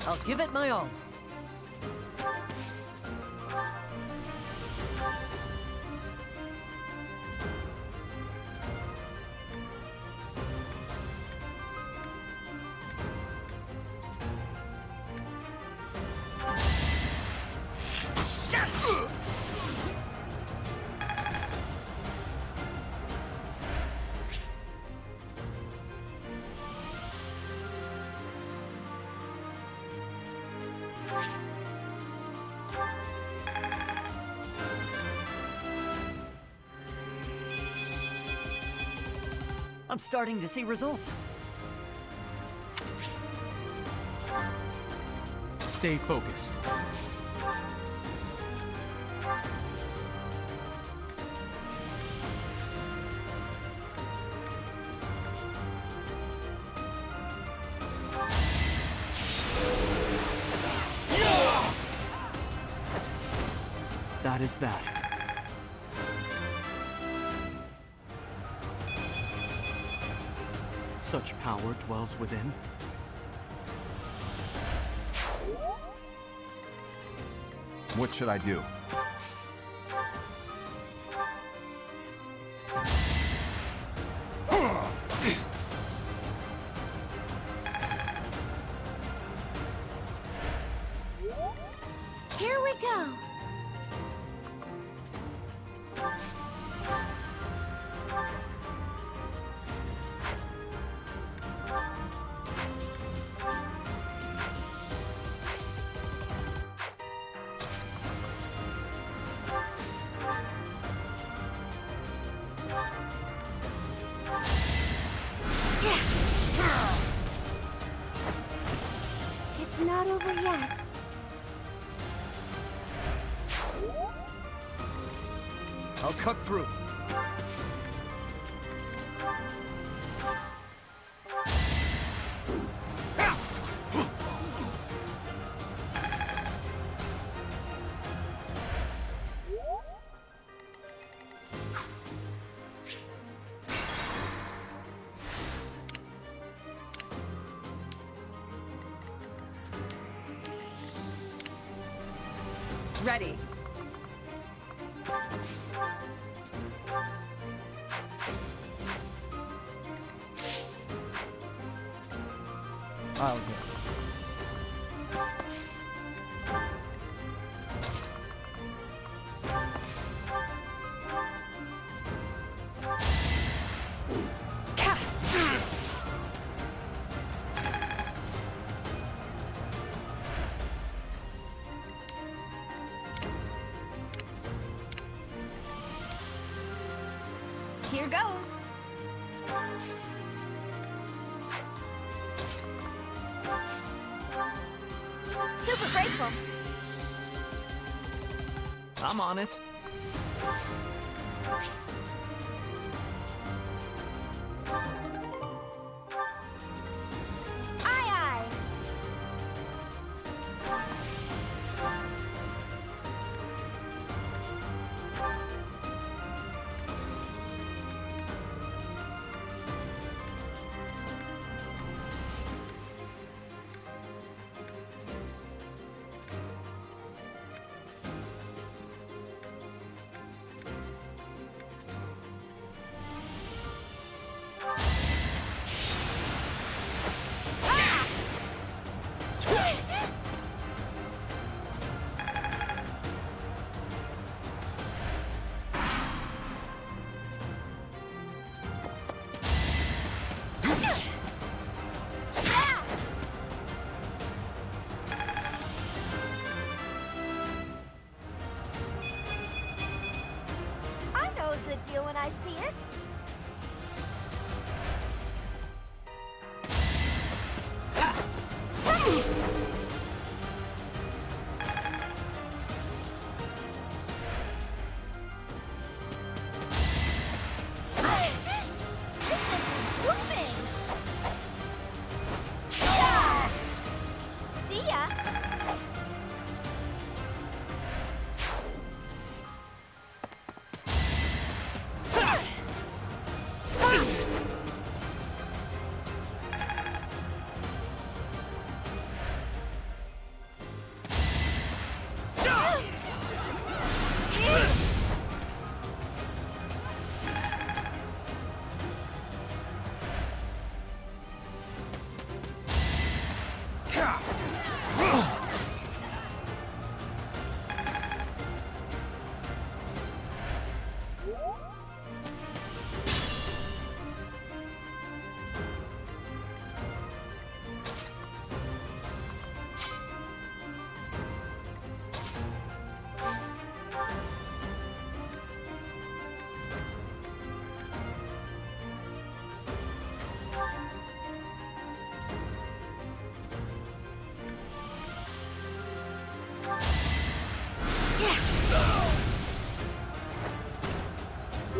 I'll give it my all. I'm starting to see results. Stay focused. That is that. Such power dwells within. What should I do? Here we go. It's not over yet. I'll cut through. Ready. I'll go. Here goes. Super grateful. I'm on it. Aye, aye.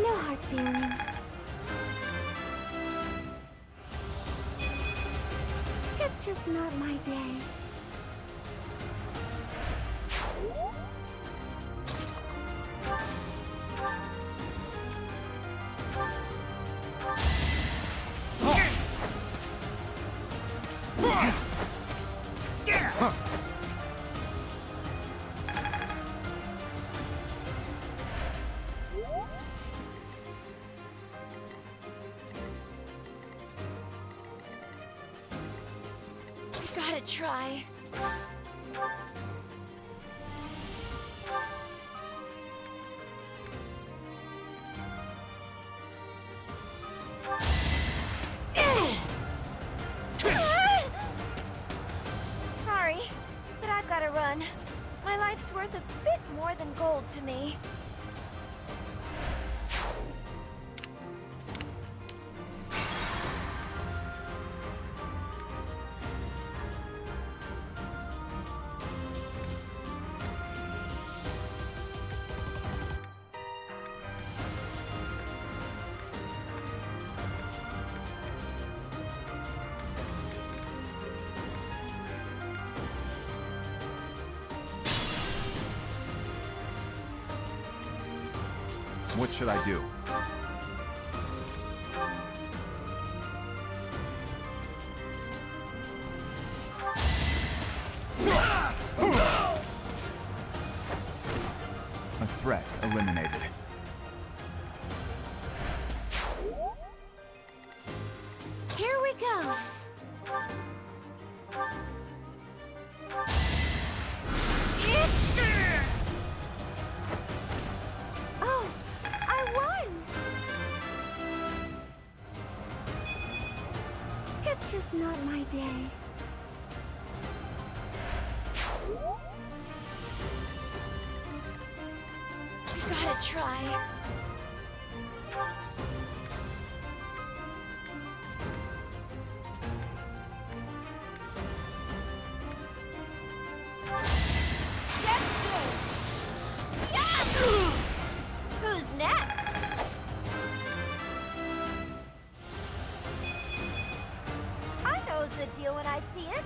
No hard feelings. It's just not my day. Gotta try. Sorry, but I've gotta run. My life's worth a bit more than gold to me. What should I do? A threat eliminated. Here we go. Oh, I won! It's just not my day. Gotta try. Who's next? I know the deal when I see it.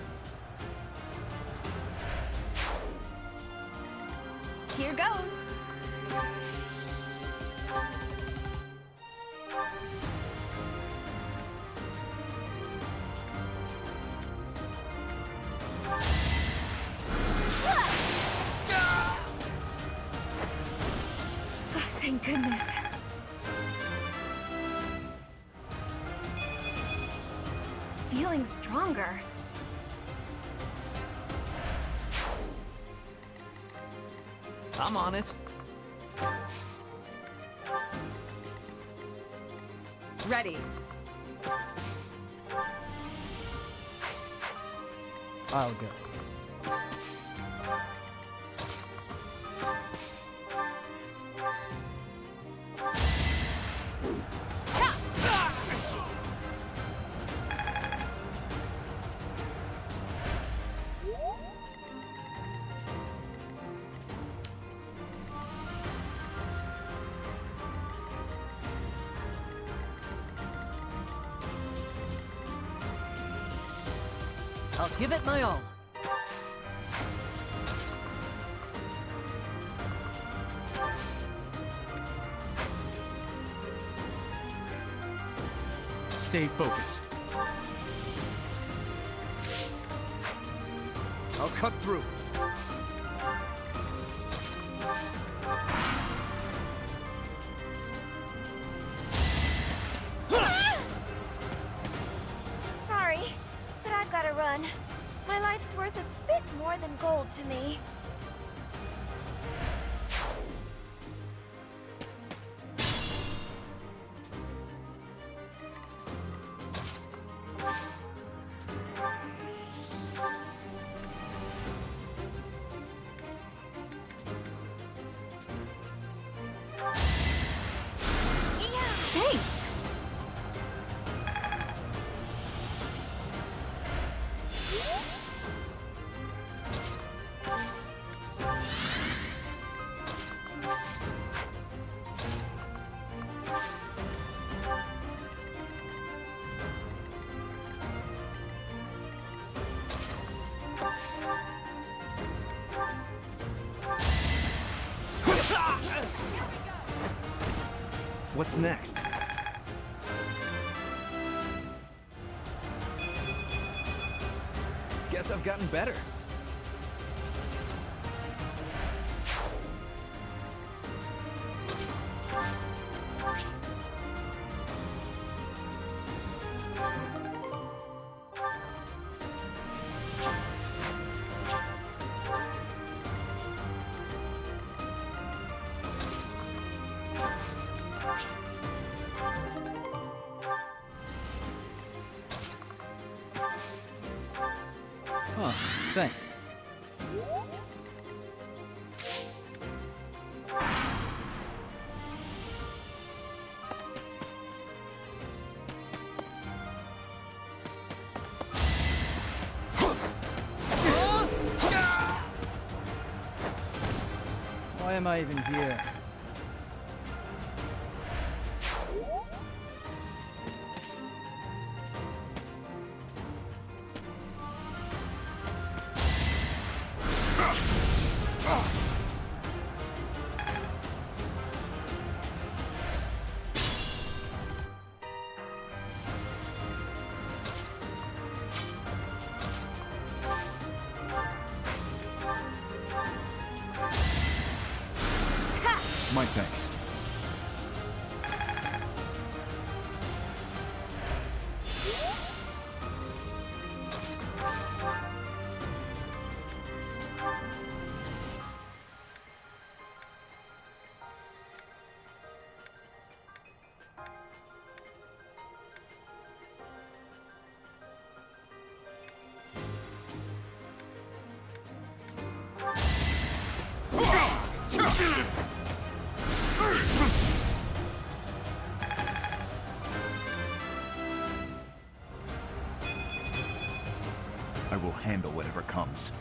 Here goes. Thank goodness. Feeling stronger. I'm on it. Ready. I'll go. I'll give it my all. Stay focused. I'll cut through. Sorry, but I've gotta run. My life's worth a bit more than gold to me. Thanks. What's next? Guess I've gotten better. Oh, thanks. Why am I even here? My thanks. I will handle whatever comes.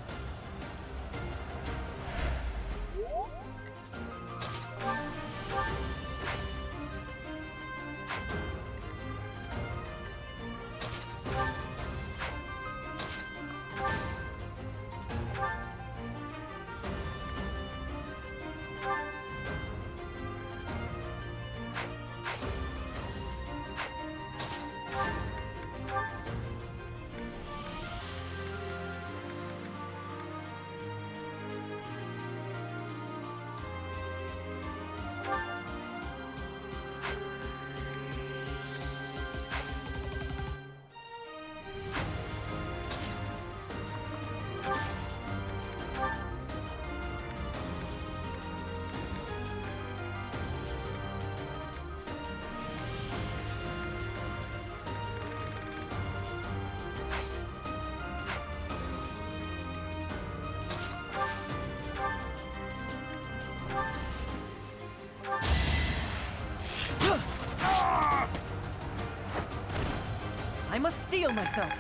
I must steel myself.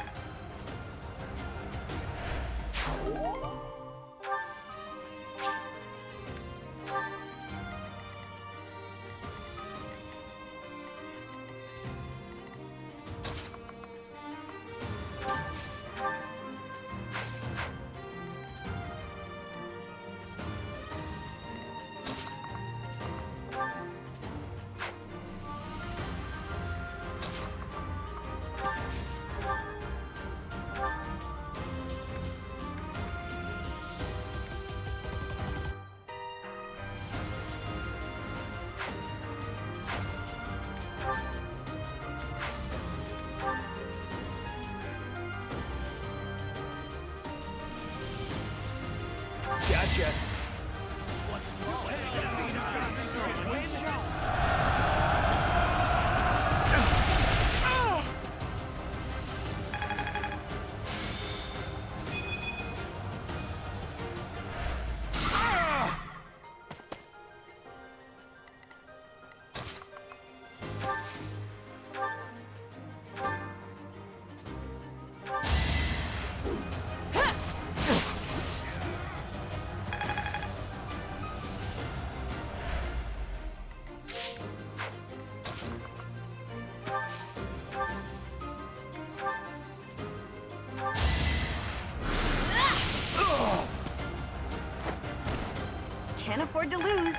Gotcha. Can't afford to lose.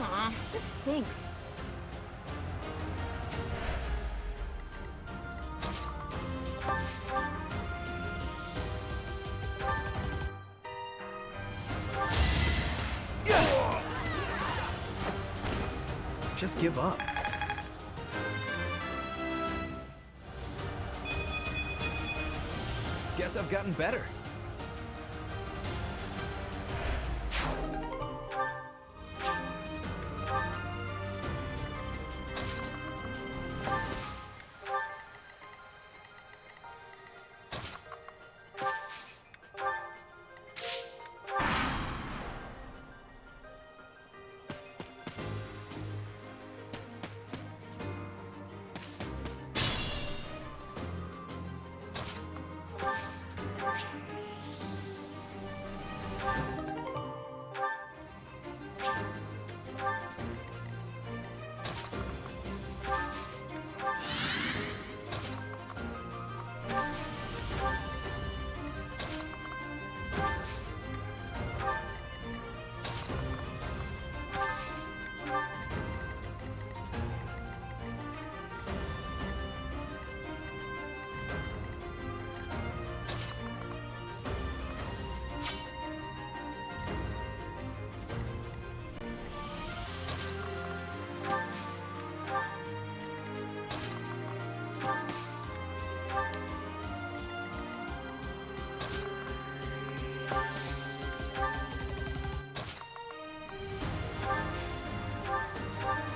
Aw, this stinks. Just give up. Guess I've gotten better.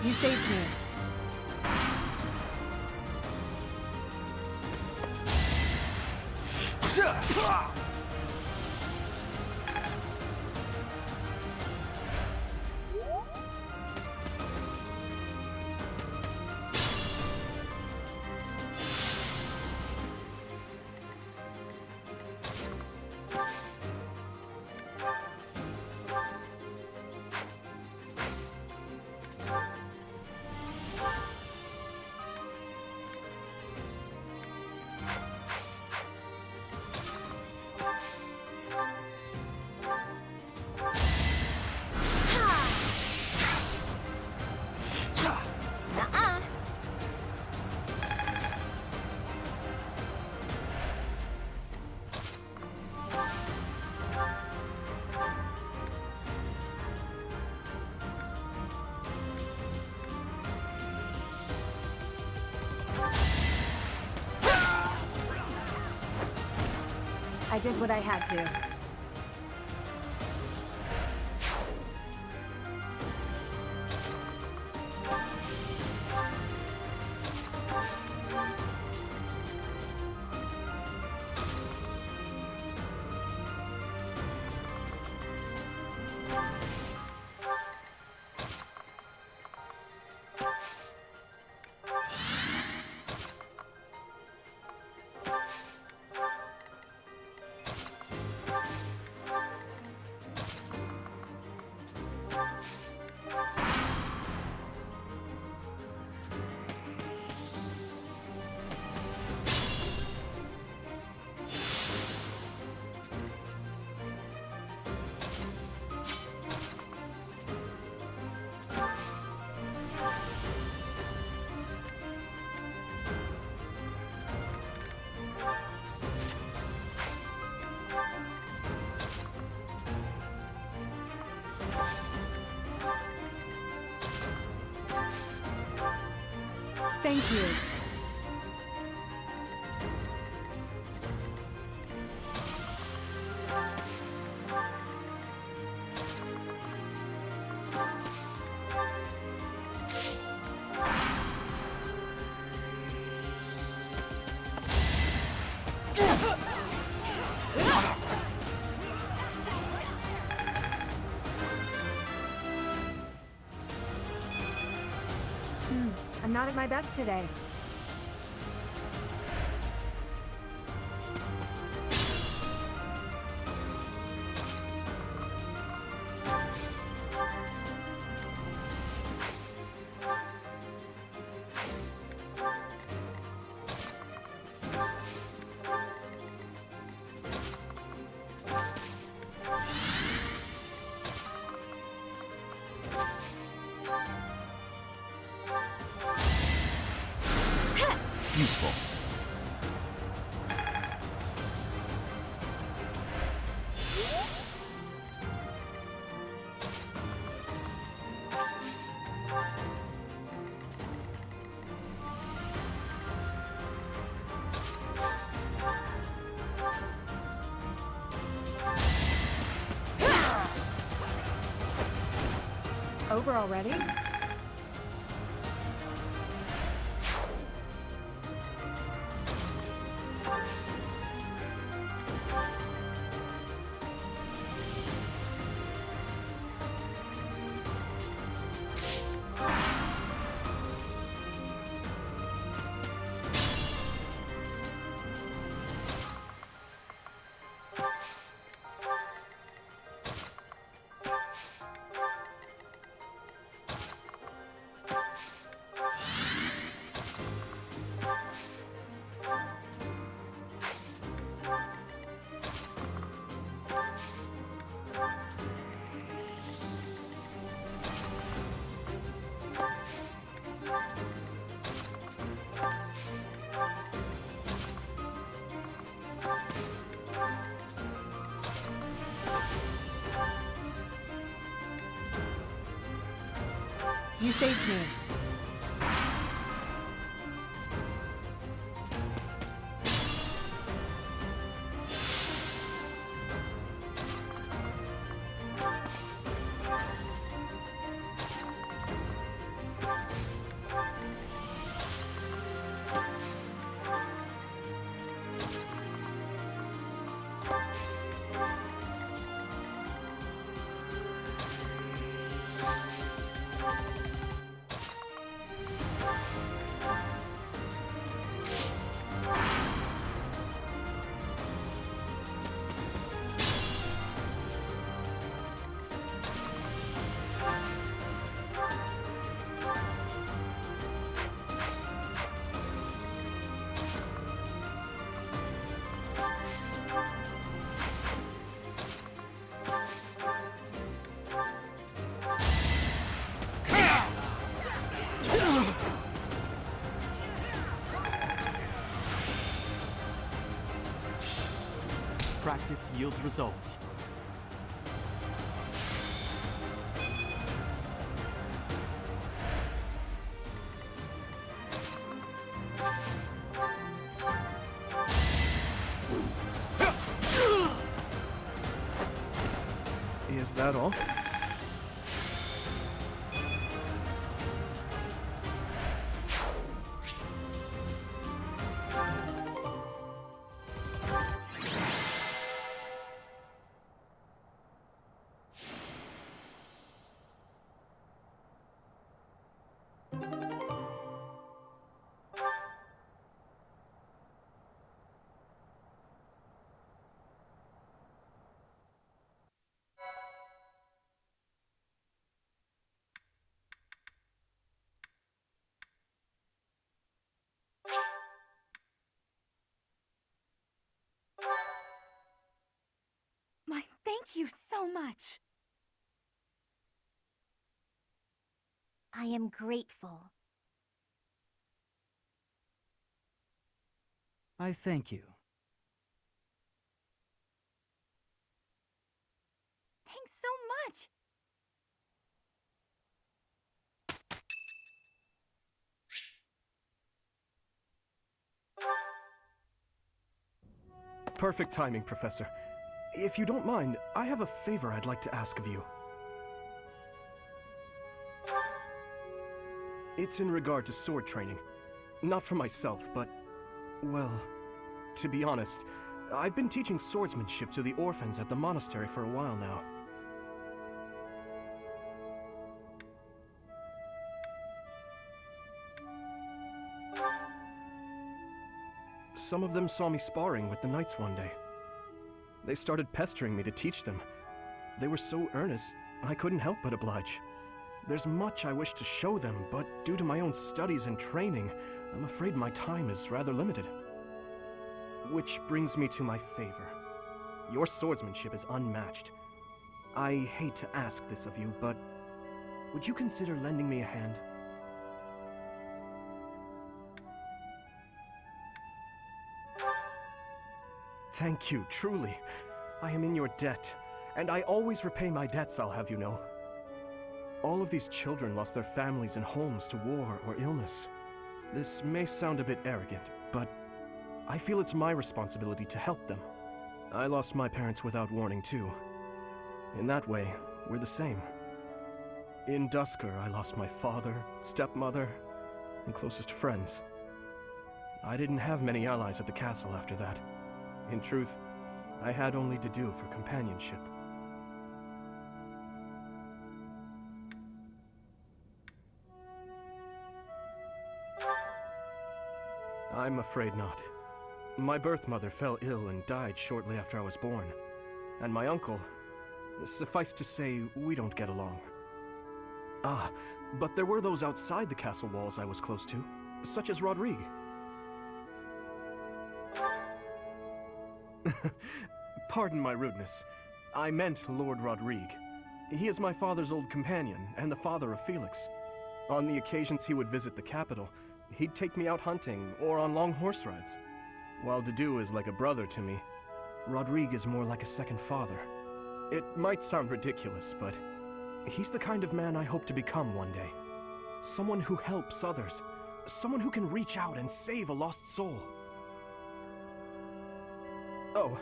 You saved me. did what I had to. Thank you. I'm not at my best today. Useful. Over already? You saved me. Practice yields results. Is that all? My thank you so much. I am grateful. I thank you. Thanks so much. Perfect timing, Professor. If you don't mind, I have a favor I'd like to ask of you. It's in regard to sword training. Not for myself, but, well, to be honest, I've been teaching swordsmanship to the orphans at the monastery for a while now. Some of them saw me sparring with the knights one day. They started pestering me to teach them. They were so earnest, I couldn't help but oblige. There's much I wish to show them, but due to my own studies and training, I'm afraid my time is rather limited. Which brings me to my favor. Your swordsmanship is unmatched. I hate to ask this of you, but would you consider lending me a hand? Thank you, truly. I am in your debt, and I always repay my debts, I'll have you know. All of these children lost their families and homes to war or illness. This may sound a bit arrogant, but I feel it's my responsibility to help them. I lost my parents without warning, too. In that way, we're the same. In Dusker, I lost my father, stepmother, and closest friends. I didn't have many allies at the castle after that. In truth, I had only to do for companionship. I'm afraid not. My birth mother fell ill and died shortly after I was born. And my uncle, suffice to say, we don't get along. Ah, but there were those outside the castle walls I was close to, such as Rodrigue. Pardon my rudeness. I meant Lord Rodrigue. He is my father's old companion, and the father of Felix. On the occasions he would visit the capital, he'd take me out hunting or on long horse rides. While Dedu is like a brother to me, Rodrigue is more like a second father. It might sound ridiculous, but he's the kind of man I hope to become one day. Someone who helps others. Someone who can reach out and save a lost soul. Oh,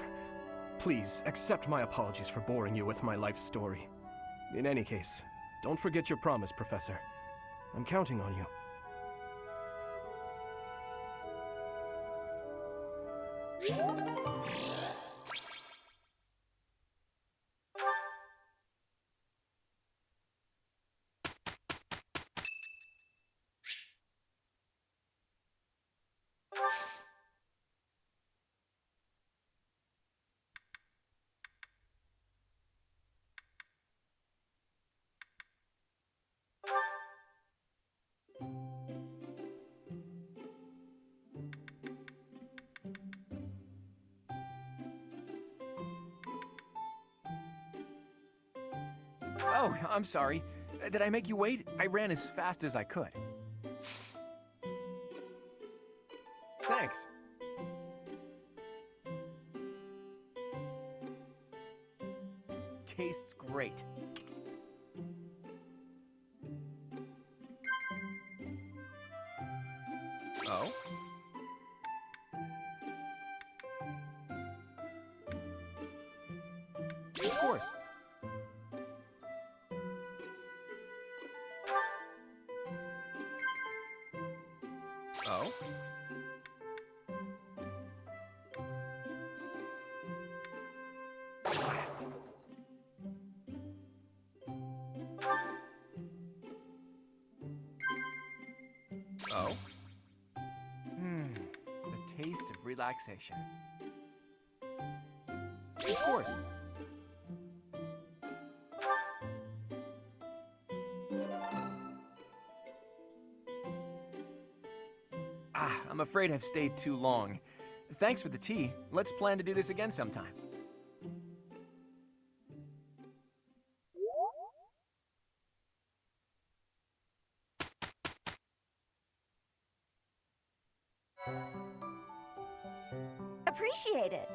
please, accept my apologies for boring you with my life story. In any case, don't forget your promise, Professor. I'm counting on you. Oh, I'm sorry. Did I make you wait? I ran as fast as I could. Thanks. Tastes great. Oh? Of course. blast. Oh? The taste of relaxation. Of course. I'm afraid I've stayed too long. Thanks for the tea. Let's plan to do this again sometime. Appreciate it.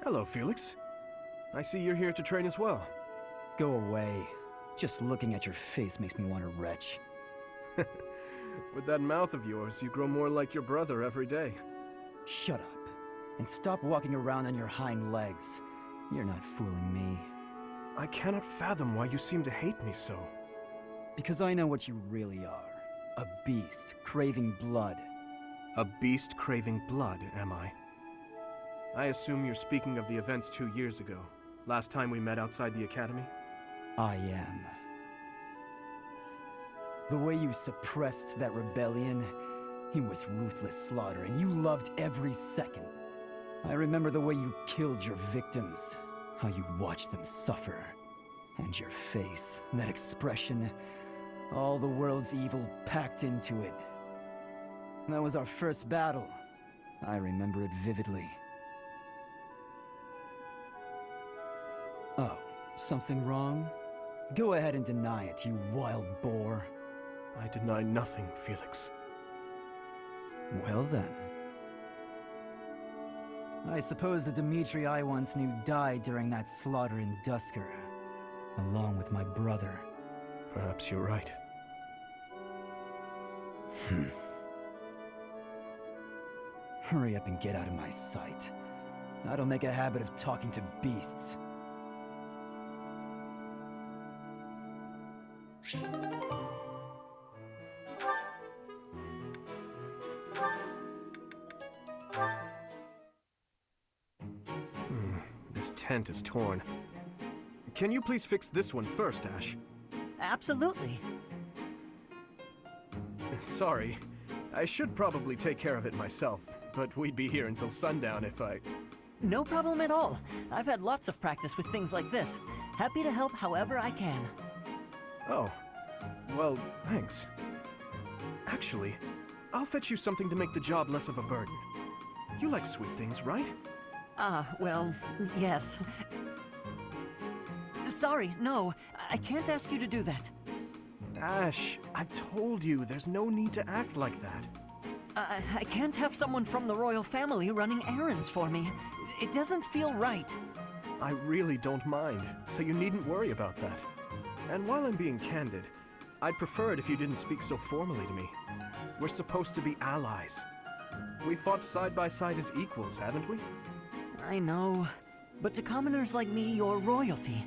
Hello, Felix. I see you're here to train as well. Go away. Just looking at your face makes me want to retch. With that mouth of yours, you grow more like your brother every day. Shut up. And stop walking around on your hind legs. You're not fooling me. I cannot fathom why you seem to hate me so. Because I know what you really are. A beast, craving blood. A beast craving blood, am I? I assume you're speaking of the events 2 years ago. Last time we met outside the academy? I am. The way you suppressed that rebellion, it was ruthless slaughter, and you loved every second. I remember the way you killed your victims, how you watched them suffer. And your face, that expression, all the world's evil packed into it. That was our first battle. I remember it vividly. Oh, something wrong? Go ahead and deny it, you wild boar. I deny nothing, Felix. Well then. I suppose the Dimitri I once knew died during that slaughter in Dusker, along with my brother. Perhaps you're right. Hurry up and get out of my sight. I don't make a habit of talking to beasts. This tent is torn. Can you please fix this one first, Ash? Absolutely. Sorry. I should probably take care of it myself, but we'd be here until sundown if I... No problem at all. I've had lots of practice with things like this. Happy to help however I can. Oh. Well, thanks. Actually, I'll fetch you something to make the job less of a burden. You like sweet things, right? Well, yes. Sorry, no. I can't ask you to do that. Ash, I've told you, there's no need to act like that. I can't have someone from the royal family running errands for me. It doesn't feel right. I really don't mind, so you needn't worry about that. And while I'm being candid, I'd prefer it if you didn't speak so formally to me. We're supposed to be allies. We fought side by side as equals, haven't we? I know. But to commoners like me, you're royalty.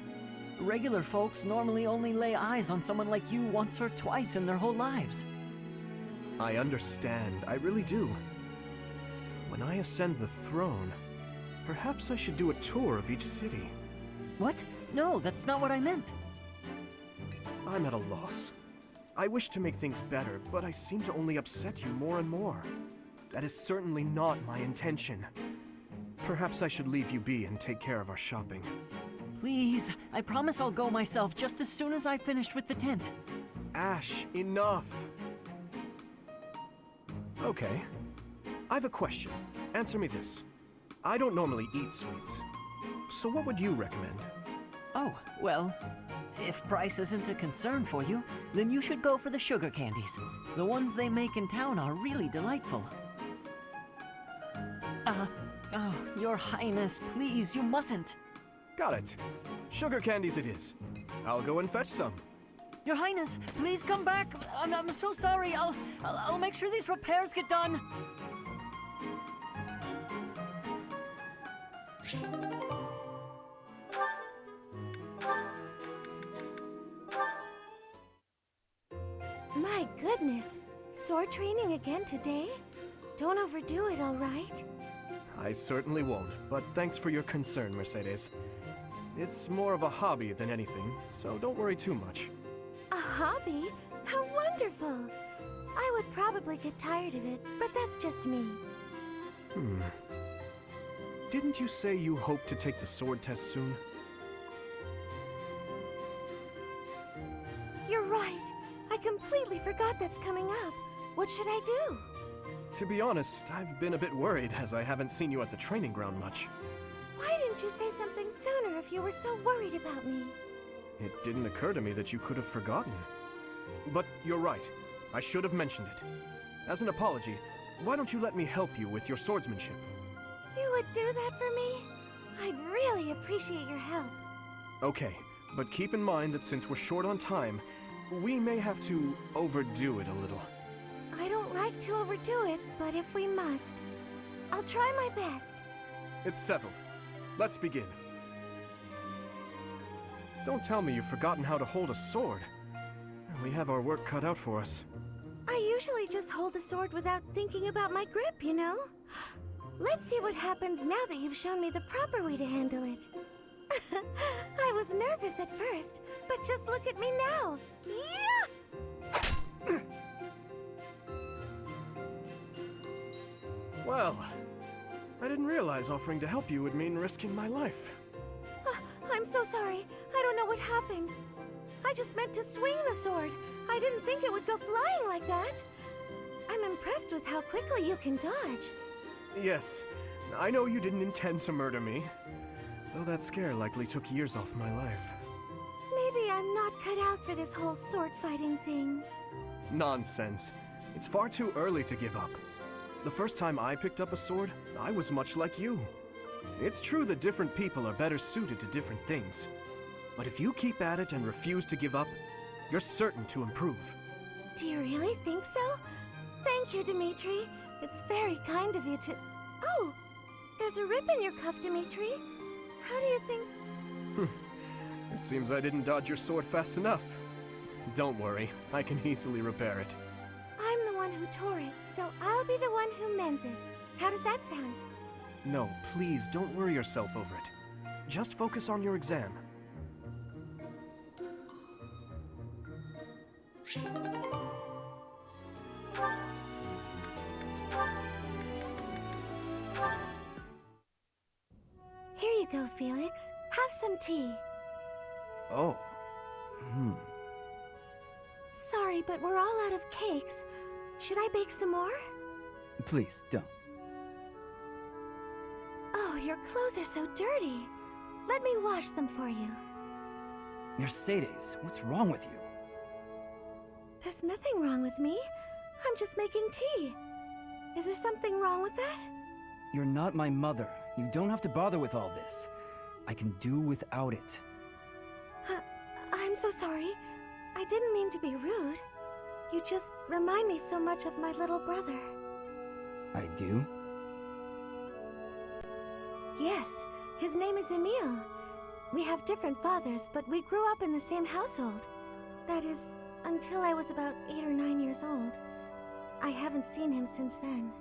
Regular folks normally only lay eyes on someone like you once or twice in their whole lives. I understand, I really do. When I ascend the throne, perhaps I should do a tour of each city. What? No, that's not what I meant. I'm at a loss. I wish to make things better, but I seem to only upset you more and more. That is certainly not my intention. Perhaps I should leave you be and take care of our shopping. Please, I promise I'll go myself just as soon as I've finished with the tent. Ash, enough! Okay. I've a question. Answer me this. I don't normally eat sweets. So what would you recommend? Oh, well, if price isn't a concern for you, then you should go for the sugar candies. The ones they make in town are really delightful. Oh, Your Highness, please, you mustn't. Got it. Sugar candies it is. I'll go and fetch some. Your Highness, please come back. I'm so sorry. I'll make sure these repairs get done. My goodness. Sword training again today? Don't overdo it, all right? I certainly won't, but thanks for your concern, Mercedes. It's more of a hobby than anything, so don't worry too much. A hobby? How wonderful! I would probably get tired of it, but that's just me. Didn't you say you hope to take the sword test soon? You're right. I completely forgot that's coming up. What should I do? To be honest, I've been a bit worried as I haven't seen you at the training ground much. Why didn't you say something sooner if you were so worried about me? It didn't occur to me that you could have forgotten. But you're right. I should have mentioned it. As an apology, why don't you let me help you with your swordsmanship? You would do that for me? I'd really appreciate your help. Okay, but keep in mind that since we're short on time, we may have to overdo it a little. I don't like to overdo it, but if we must, I'll try my best. It's settled. Let's begin. Don't tell me you've forgotten how to hold a sword. We have our work cut out for us. I usually just hold the sword without thinking about my grip, you know? Let's see what happens now that you've shown me the proper way to handle it. I was nervous at first, but just look at me now. Yeah! Well, I didn't realize offering to help you would mean risking my life. I'm so sorry. I don't know what happened. I just meant to swing the sword. I didn't think it would go flying like that. I'm impressed with how quickly you can dodge. Yes, I know you didn't intend to murder me, though that scare likely took years off my life. Maybe I'm not cut out for this whole sword fighting thing. Nonsense. It's far too early to give up. The first time I picked up a sword, I was much like you. It's true that different people are better suited to different things. But if you keep at it and refuse to give up, you're certain to improve. Do you really think so? Thank you, Dimitri. It's very kind of you to... Oh! There's a rip in your cuff, Dimitri. How do you think... It seems I didn't dodge your sword fast enough. Don't worry, I can easily repair it. I'm the one who tore it, so I'll be the one who mends it. How does that sound? No, please don't worry yourself over it. Just focus on your exam. Here you go, Felix. Have some tea. Oh. Sorry, but we're all out of cakes. Should I bake some more? Please, don't. Oh, your clothes are so dirty. Let me wash them for you. Mercedes, what's wrong with you? There's nothing wrong with me. I'm just making tea. Is there something wrong with that? You're not my mother. You don't have to bother with all this. I can do without it. I'm so sorry. I didn't mean to be rude. You just remind me so much of my little brother. I do? Yes, his name is Emile. We have different fathers, but we grew up in the same household. That is, until I was about 8 or 9 years old. I haven't seen him since then.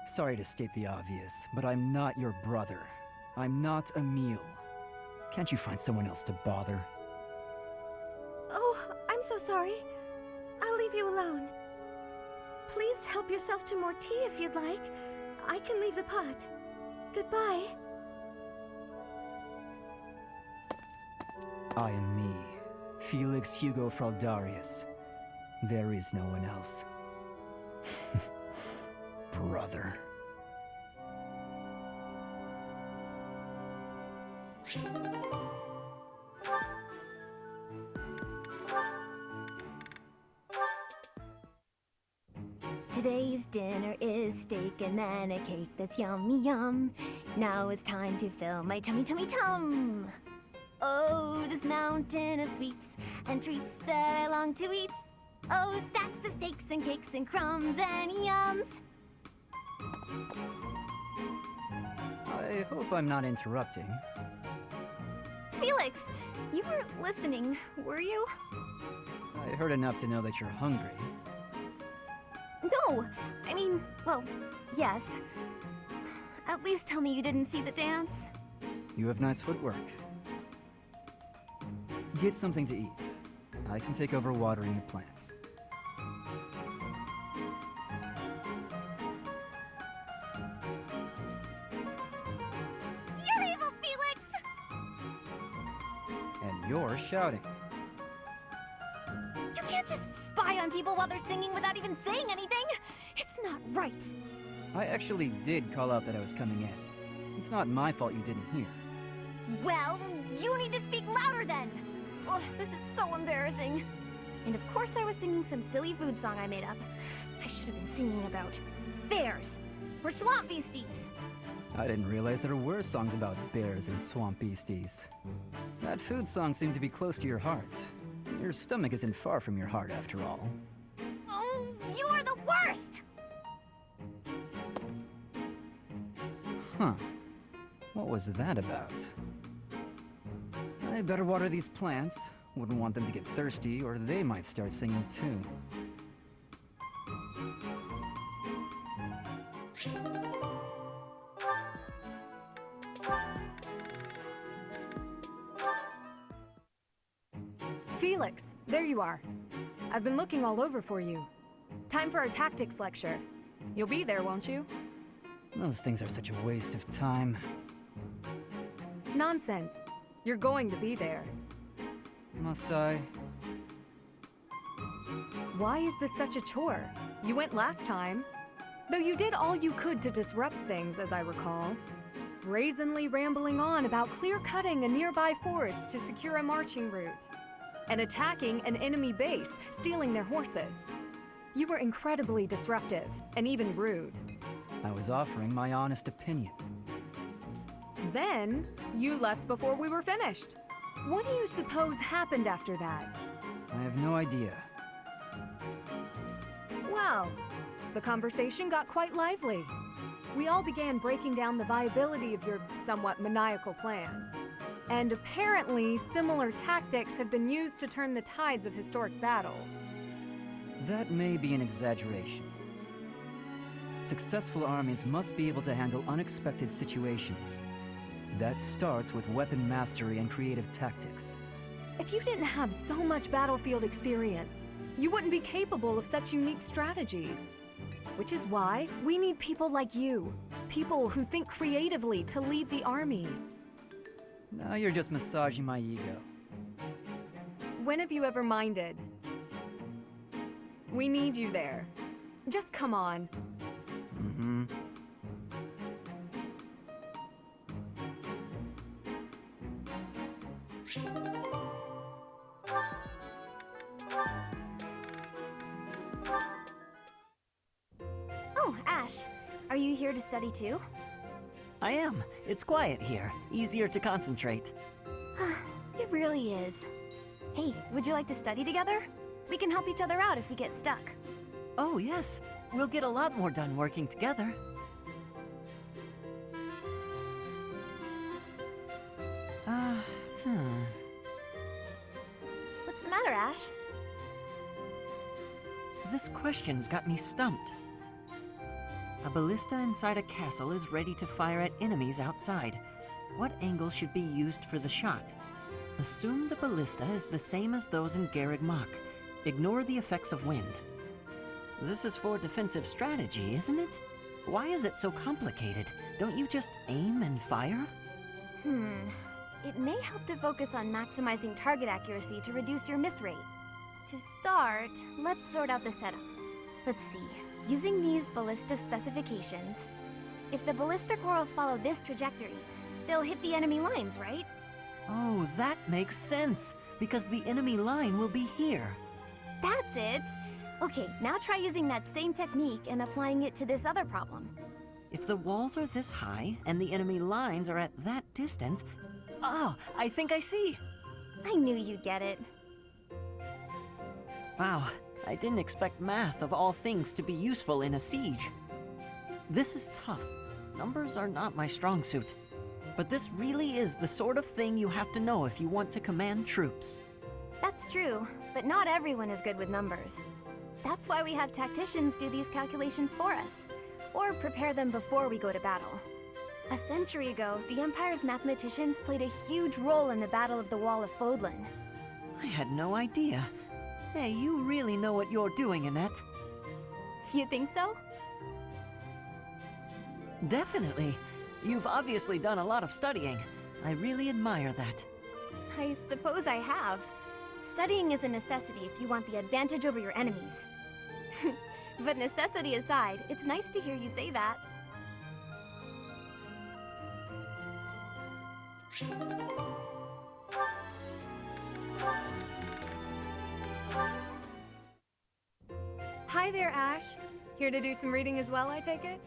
Sorry to state the obvious, but I'm not your brother. I'm not Emile. Can't you find someone else to bother? Oh, I'm so sorry. I'll leave you alone. Please help yourself to more tea if you'd like. I can leave the pot. Goodbye. I am me, Felix Hugo Fraldarius. There is no one else. Brother. Today's dinner is steak and then a cake that's yummy yum. Now it's time to fill my tummy tummy tum. Oh, this mountain of sweets and treats that I long to eat. Oh, stacks of steaks and cakes and crumbs and yums. I hope I'm not interrupting. Felix, you were listening, were you? I heard enough to know that you're hungry. No, I mean, well, yes. At least tell me you didn't see the dance. You have nice footwork. Get something to eat. I can take over watering the plants. You're evil, Felix! And you're shouting. You can't just spy on people while they're singing without even saying anything! It's not right! I actually did call out that I was coming in. It's not my fault you didn't hear. Well, you need to speak louder then! Ugh, this is so embarrassing. And of course I was singing some silly food song I made up. I should have been singing about bears or swamp beasties. I didn't realize there were songs about bears and swamp beasties. That food song seemed to be close to your heart. Your stomach isn't far from your heart, after all. Oh, you are the worst! Huh. What was that about? I better water these plants. Wouldn't want them to get thirsty, or they might start singing too. Felix, there you are. I've been looking all over for you. Time for our tactics lecture. You'll be there, won't you? Those things are such a waste of time. Nonsense. You're going to be there. Must I? Why is this such a chore? You went last time. Though you did all you could to disrupt things, as I recall. Brazenly rambling on about clear-cutting a nearby forest to secure a marching route. And attacking an enemy base, stealing their horses. You were incredibly disruptive, and even rude. I was offering my honest opinion. Then, you left before we were finished. What do you suppose happened after that? I have no idea. Well, the conversation got quite lively. We all began breaking down the viability of your somewhat maniacal plan. And apparently, similar tactics have been used to turn the tides of historic battles. That may be an exaggeration. Successful armies must be able to handle unexpected situations. That starts with weapon mastery and creative tactics. If you didn't have so much battlefield experience, you wouldn't be capable of such unique strategies. Which is why we need people like you. People who think creatively to lead the army. Now you're just massaging my ego. When have you ever minded? We need you there. Just come on. Mm-hmm. Oh, Ash. Are you here to study too? I am. It's quiet here. Easier to concentrate. It really is. Hey, would you like to study together? We can help each other out if we get stuck. Oh, yes. We'll get a lot more done working together. What's the matter, Ash? This question's got me stumped. A ballista inside a castle is ready to fire at enemies outside. What angle should be used for the shot? Assume the ballista is the same as those in Garreg Mach. Ignore the effects of wind. This is for defensive strategy, isn't it? Why is it so complicated? Don't you just aim and fire? It may help to focus on maximizing target accuracy to reduce your miss rate. To start, let's sort out the setup. Let's see. Using these ballista specifications, if the ballistic whorls follow this trajectory, they'll hit the enemy lines, right? Oh, that makes sense, because the enemy line will be here. That's it! Okay, now try using that same technique and applying it to this other problem. If the walls are this high and the enemy lines are at that distance... Oh, I think I see! I knew you'd get it. Wow, I didn't expect math of all things to be useful in a siege. This is tough. Numbers are not my strong suit. But this really is the sort of thing you have to know if you want to command troops. That's true, but not everyone is good with numbers. That's why we have tacticians do these calculations for us, or prepare them before we go to battle. A century ago, the Empire's mathematicians played a huge role in the Battle of the Wall of Fodlan. I had no idea. Hey, you really know what you're doing, Annette. You think so? Definitely. You've obviously done a lot of studying. I really admire that. I suppose I have. Studying is a necessity if you want the advantage over your enemies. But necessity aside, it's nice to hear you say that. Hi there, Ash. Here to do some reading as well, I take it?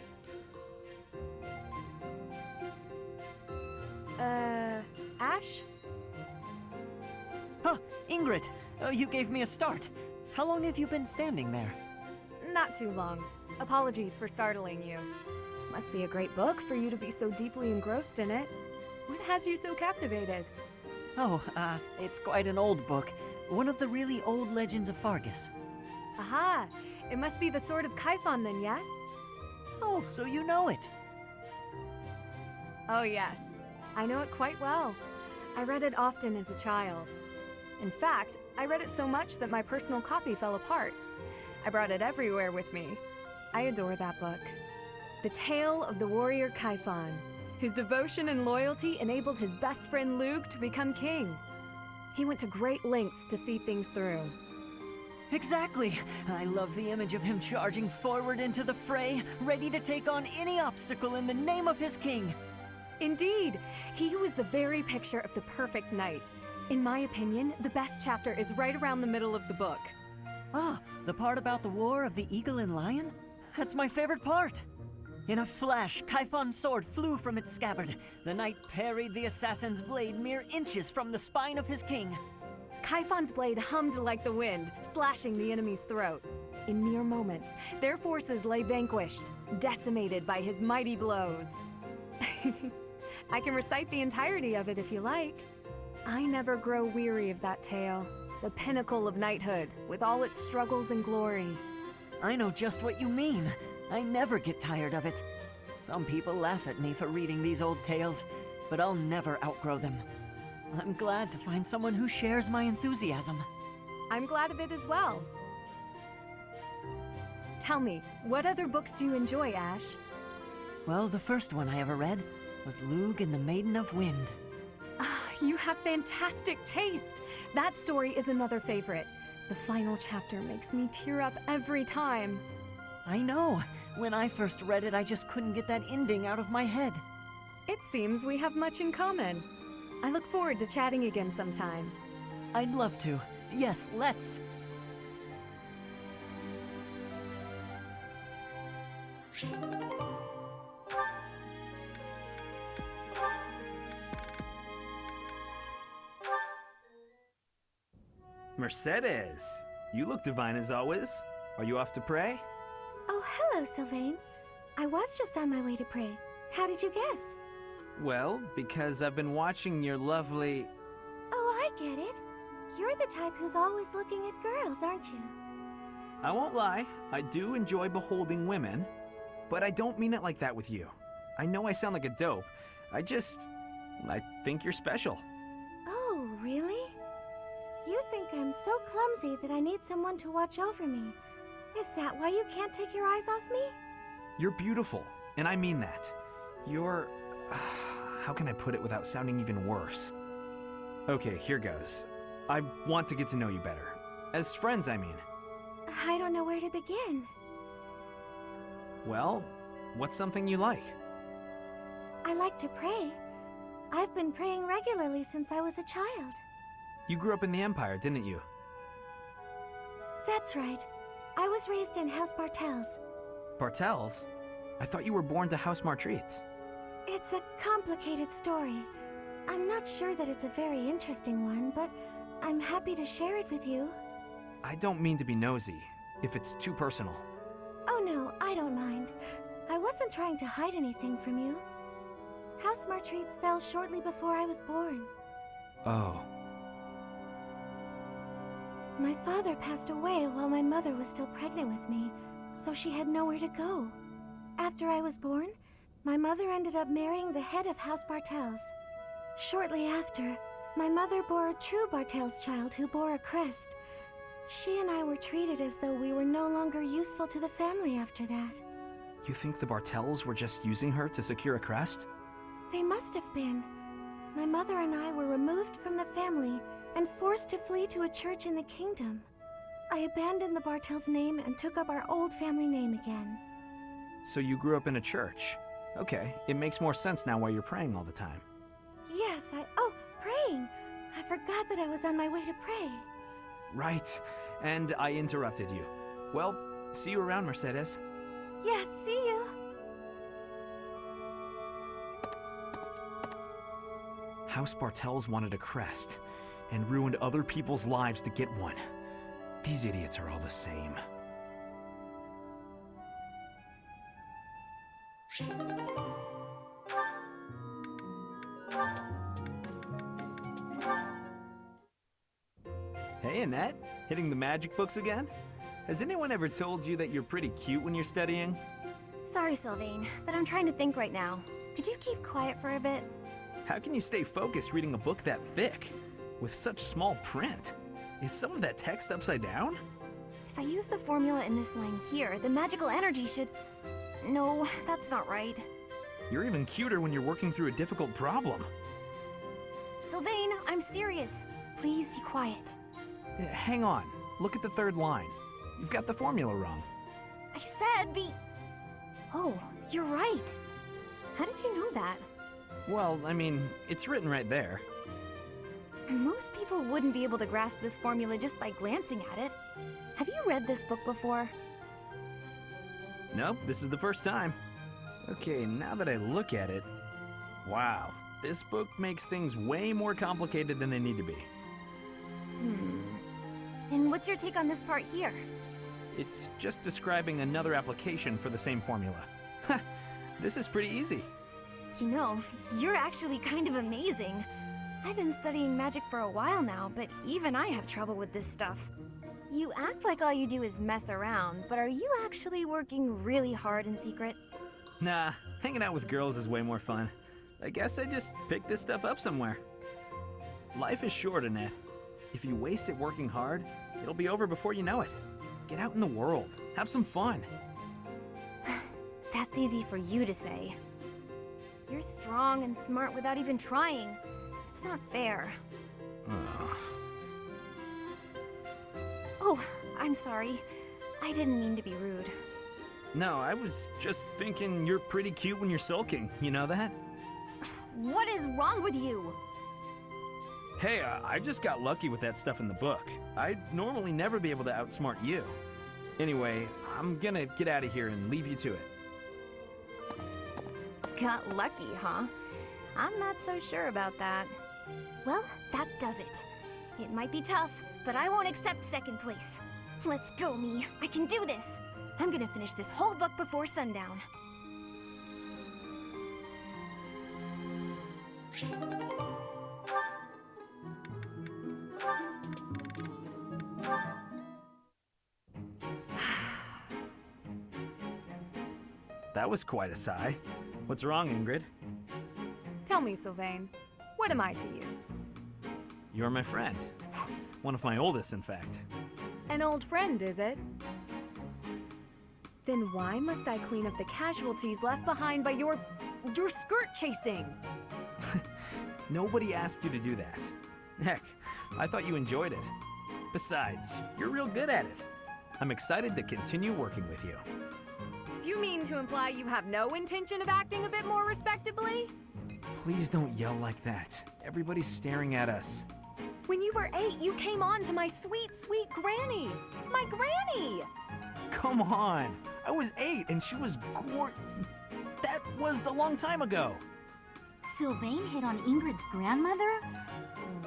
Ash? Huh, Ingrid! You gave me a start. How long have you been standing there? Not too long. Apologies for startling you. Must be a great book for you to be so deeply engrossed in it. What has you so captivated? Oh, it's quite an old book. One of the really old legends of Fargus. Aha! It must be the Sword of Kaifon then, yes? Oh, so you know it. Oh yes. I know it quite well. I read it often as a child. In fact, I read it so much that my personal copy fell apart. I brought it everywhere with me. I adore that book. The tale of the warrior Kaifon, whose devotion and loyalty enabled his best friend Luke to become king. He went to great lengths to see things through. Exactly! I love the image of him charging forward into the fray, ready to take on any obstacle in the name of his king. Indeed! He was the very picture of the perfect knight. In my opinion, the best chapter is right around the middle of the book. Ah, the part about the War of the Eagle and Lion? That's my favorite part. In a flash, Kaifon's sword flew from its scabbard. The knight parried the assassin's blade mere inches from the spine of his king. Kaifon's blade hummed like the wind, slashing the enemy's throat. In mere moments, their forces lay vanquished, decimated by his mighty blows. I can recite the entirety of it if you like. I never grow weary of that tale, the pinnacle of knighthood, with all its struggles and glory. I know just what you mean. I never get tired of it. Some people laugh at me for reading these old tales, but I'll never outgrow them. I'm glad to find someone who shares my enthusiasm. I'm glad of it as well. Tell me, what other books do you enjoy, Ash? Well, the first one I ever read was Lug and the Maiden of Wind. You have fantastic taste! That story is another favorite. The final chapter makes me tear up every time. I know. When I first read it, I just couldn't get that ending out of my head. It seems we have much in common. I look forward to chatting again sometime. I'd love to. Yes, let's. Mercedes, you look divine as always. Are you off to pray? Oh, hello, Sylvain. I was just on my way to pray. How did you guess? Well, because I've been watching your lovely... Oh, I get it. You're the type who's always looking at girls, aren't you? I won't lie, I do enjoy beholding women, but I don't mean it like that with you. I know I sound like a dope. I think you're special. Oh, really? You think I'm so clumsy that I need someone to watch over me. Is that why you can't take your eyes off me? You're beautiful, and I mean that. You're... how can I put it without sounding even worse? Okay, here goes. I want to get to know you better. As friends, I mean. I don't know where to begin. Well, what's something you like? I like to pray. I've been praying regularly since I was a child. You grew up in the Empire, didn't you? That's right. I was raised in House Bartels. Bartels? I thought you were born to House Martreats. It's a complicated story. I'm not sure that it's a very interesting one, but I'm happy to share it with you. I don't mean to be nosy, if it's too personal. Oh no, I don't mind. I wasn't trying to hide anything from you. House Martreats fell shortly before I was born. Oh. My father passed away while my mother was still pregnant with me, so she had nowhere to go. After I was born, my mother ended up marrying the head of House Bartels. Shortly after, my mother bore a true Bartels child who bore a crest. She and I were treated as though we were no longer useful to the family after that. You think the Bartels were just using her to secure a crest? They must have been. My mother and I were removed from the family and forced to flee to a church in the kingdom. I abandoned the Bartels name and took up our old family name again. So you grew up in a church. Okay, it makes more sense now why you're praying all the time. Yes, Oh, praying! I forgot that I was on my way to pray. Right, and I interrupted you. Well, see you around, Mercedes. Yes, see you! House Bartels wanted a crest, and ruined other people's lives to get one. These idiots are all the same. Hey, Annette. Hitting the magic books again? Has anyone ever told you that you're pretty cute when you're studying? Sorry, Sylvain, but I'm trying to think right now. Could you keep quiet for a bit? How can you stay focused reading a book that thick? With such small print? Is some of that text upside down? If I use the formula in this line here, the magical energy should... No, that's not right. You're even cuter when you're working through a difficult problem. Sylvain, I'm serious. Please be quiet. Hang on. Look at the third line. You've got the formula wrong. I said be... Oh, you're right. How did you know that? Well, I mean, it's written right there. Most people wouldn't be able to grasp this formula just by glancing at it. Have you read this book before? Nope, this is the first time. Okay, now that I look at it, wow, this book makes things way more complicated than they need to be. And what's your take on this part here? It's just describing another application for the same formula. Ha! This is pretty easy. You know, you're actually kind of amazing. I've been studying magic for a while now, but even I have trouble with this stuff. You act like all you do is mess around, but are you actually working really hard in secret? Nah, hanging out with girls is way more fun. I guess I just picked this stuff up somewhere. Life is short, Annette. If you waste it working hard, it'll be over before you know it. Get out in the world. Have some fun. That's easy for you to say. You're strong and smart without even trying. It's not fair. Ugh. Oh, I'm sorry. I didn't mean to be rude. No, I was just thinking you're pretty cute when you're sulking. You know that? What is wrong with you? Hey, I just got lucky with that stuff in the book. I'd normally never be able to outsmart you. Anyway, I'm gonna get out of here and leave you to it. Got lucky, huh? I'm not so sure about that. Well, that does it. It might be tough, but I won't accept second place. Let's go, me. I can do this. I'm gonna finish this whole book before sundown. That was quite a sigh. What's wrong, Ingrid? Tell me, Sylvain, what am I to you? You're my friend. One of my oldest, in fact. An old friend, is it? Then why must I clean up the casualties left behind by your skirt chasing? Nobody asked you to do that. Heck, I thought you enjoyed it. Besides, you're real good at it. I'm excited to continue working with you. Do you mean to imply you have no intention of acting a bit more respectably? Please don't yell like that. Everybody's staring at us. When you were 8, you came on to my sweet, sweet granny. My granny! Come on! I was 8 and she was That was a long time ago. Sylvain hit on Ingrid's grandmother?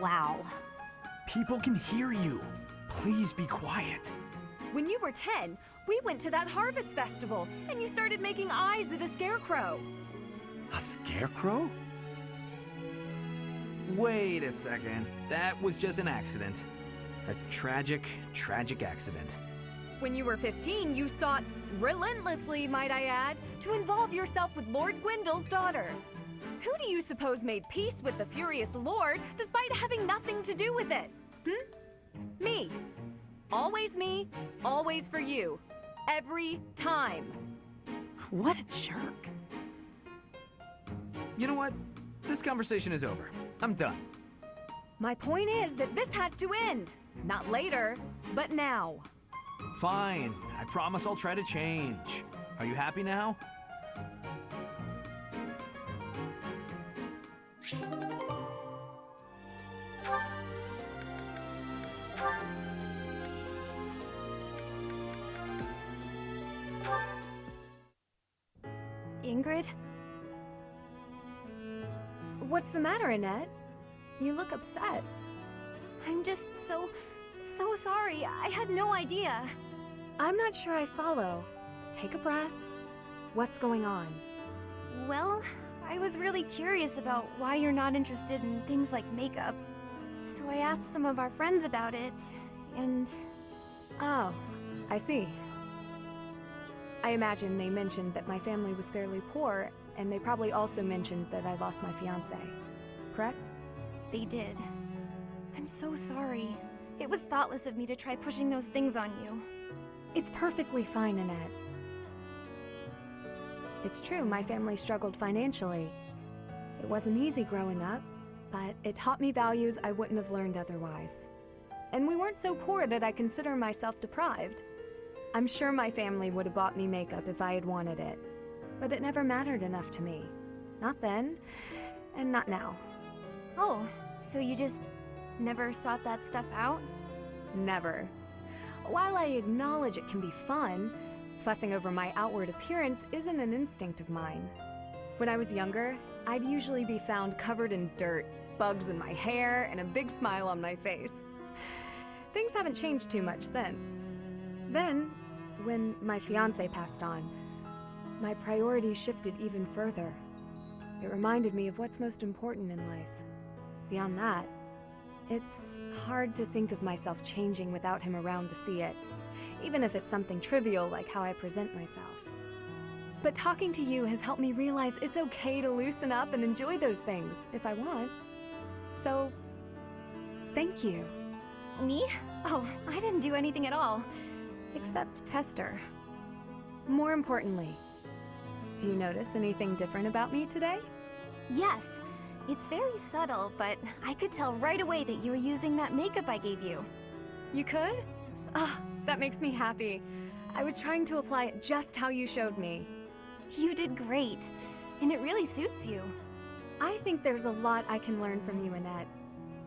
Wow. People can hear you. Please be quiet. When you were 10, we went to that harvest festival, and you started making eyes at a scarecrow. A scarecrow? Wait a second. That was just an accident. A tragic, tragic accident. When you were 15, you sought, relentlessly might I add, to involve yourself with Lord Gwendol's daughter. Who do you suppose made peace with the furious Lord despite having nothing to do with it? Me. Me, always for you. Every time. What a jerk. You know what? This conversation is over. I'm done. My point is that this has to end. Not later, but now. Fine. I promise I'll try to change. Are you happy now? Ingrid? What's the matter, Annette? You look upset. I'm just so sorry. I had no idea. I'm not sure I follow. Take a breath. What's going on? Well, I was really curious about why you're not interested in things like makeup. So I asked some of our friends about it, and... Oh, I see. I imagine they mentioned that my family was fairly poor, and they probably also mentioned that I lost my fiancé. Correct? They did. I'm so sorry. It was thoughtless of me to try pushing those things on you. It's perfectly fine, Annette. It's true, my family struggled financially. It wasn't easy growing up, but it taught me values I wouldn't have learned otherwise. And we weren't so poor that I consider myself deprived. I'm sure my family would have bought me makeup if I had wanted it, but it never mattered enough to me. Not then, and not now. Oh, so you just never sought that stuff out? Never. While I acknowledge it can be fun, Fussing over my outward appearance isn't an instinct of mine. When I was younger, I'd usually be found covered in dirt, bugs in my hair, and a big smile on my face. Things haven't changed too much since. Then, when my fiancé passed on, my priorities shifted even further. It reminded me of what's most important in life. Beyond that, it's hard to think of myself changing without him around to see it, even if it's something trivial like how I present myself. But talking to you has helped me realize it's okay to loosen up and enjoy those things if I want. So, thank you. Me? Oh, I didn't do anything at all. Except pester. More importantly, do you notice anything different about me today? Yes. It's very subtle, but I could tell right away that you were using that makeup I gave you. You could? Oh, that makes me happy. I was trying to apply it just how you showed me. You did great, and it really suits you. I think there's a lot I can learn from you, Annette.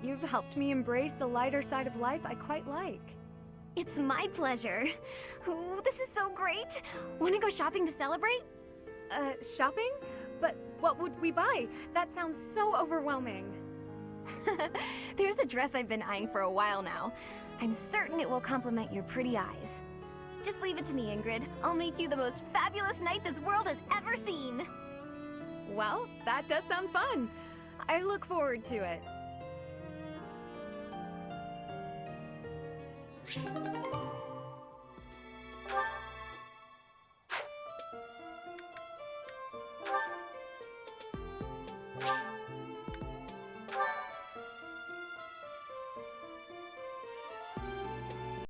You've helped me embrace a lighter side of life I quite like. It's my pleasure. Ooh, this is so great. Want to go shopping to celebrate? Shopping? But what would we buy? That sounds so overwhelming. There's a dress I've been eyeing for a while now. I'm certain it will complement your pretty eyes. Just leave it to me, Ingrid. I'll make you the most fabulous knight this world has ever seen. Well, that does sound fun. I look forward to it.